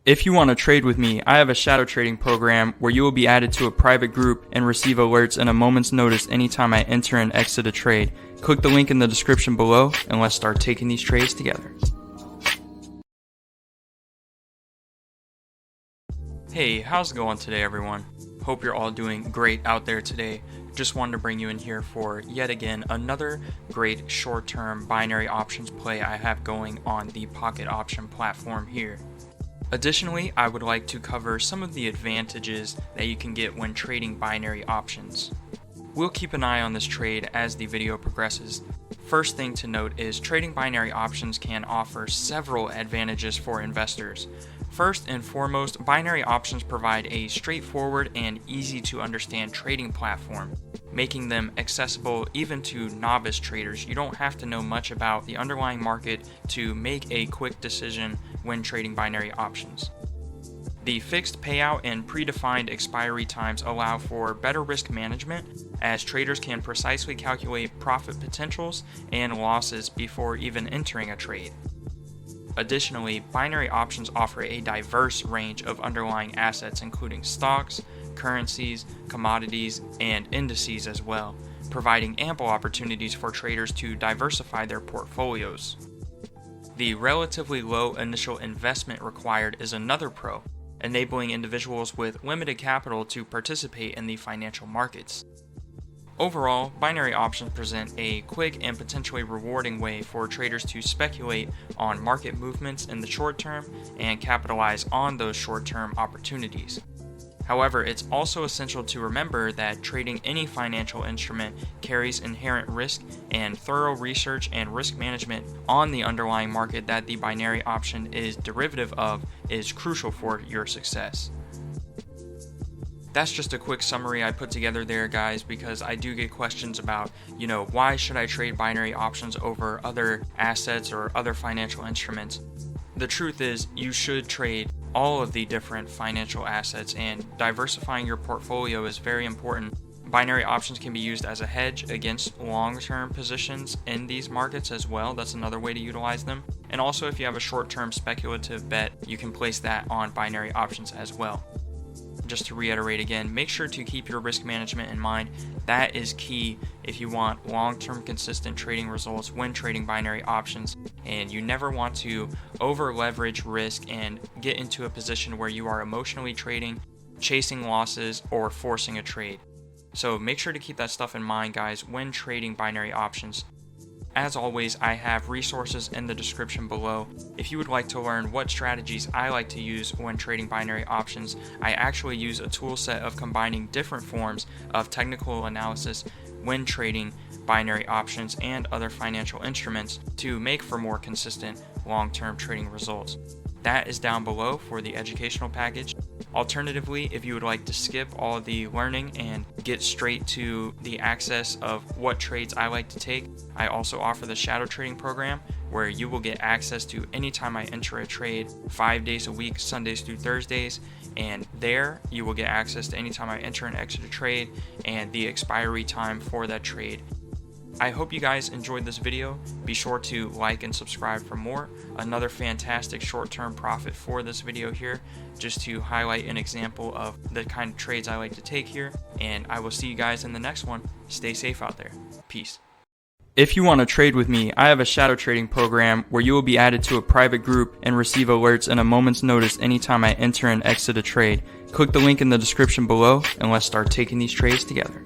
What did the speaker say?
If you want to trade with me, I have a shadow trading program where you will be added to a private group and receive alerts in a moment's notice anytime I enter and exit a trade. Click the link in the description below and let's start taking these trades together. Hey, how's it going today, everyone? Hope you're all doing great out there today. Just wanted to bring you in here for yet again another great short-term binary options play I have going on the pocket option platform here. Additionally, I would like to cover some of the advantages that you can get when trading binary options. We'll keep an eye on this trade as the video progresses. First thing to note is trading binary options can offer several advantages for investors. First and foremost, binary options provide a straightforward and easy to understand trading platform, making them accessible even to novice traders. You don't have to know much about the underlying market to make a quick decision when trading binary options. The fixed payout and predefined expiry times allow for better risk management, as traders can precisely calculate profit potentials and losses before even entering a trade. Additionally, binary options offer a diverse range of underlying assets, including stocks, currencies, commodities, and indices as well, providing ample opportunities for traders to diversify their portfolios. The relatively low initial investment required is another pro, enabling individuals with limited capital to participate in the financial markets. Overall, binary options present a quick and potentially rewarding way for traders to speculate on market movements in the short term and capitalize on those short-term opportunities. However, it's also essential to remember that trading any financial instrument carries inherent risk, and thorough research and risk management on the underlying market that the binary option is derivative of is crucial for your success. That's just a quick summary I put together there, guys, because I do get questions about, why should I trade binary options over other assets or other financial instruments? The truth is, you should trade all of the different financial assets, and diversifying your portfolio is very important. Binary options can be used as a hedge against long-term positions in these markets as well. That's another way to utilize them. And also, if you have a short-term speculative bet, you can place that on binary options as well. Just to reiterate again, make sure to keep your risk management in mind. That is key if you want long-term consistent trading results when trading binary options, and you never want to over leverage risk and get into a position where you are emotionally trading, chasing losses, or forcing a trade. So make sure to keep that stuff in mind, guys, when trading binary options. As always, I have resources in the description below. If you would like to learn what strategies I like to use when trading binary options, I actually use a tool set of combining different forms of technical analysis when trading binary options and other financial instruments to make for more consistent long-term trading results. That is down below for the educational package. Alternatively, if you would like to skip all of the learning and get straight to the access of what trades I like to take, I also offer the shadow trading program, where you will get access to anytime I enter a trade 5 days a week, Sundays through Thursdays, and there you will get access to anytime I enter and exit a trade and the expiry time for that trade. I hope you guys enjoyed this video. Be sure to like and subscribe for more. Another fantastic short-term profit for this video here, just to highlight an example of the kind of trades I like to take here. And I will see you guys in the next one. Stay safe out there. Peace. If you want to trade with me, I have a shadow trading program where you will be added to a private group and receive alerts in a moment's notice anytime I enter and exit a trade. Click the link in the description below and let's start taking these trades together.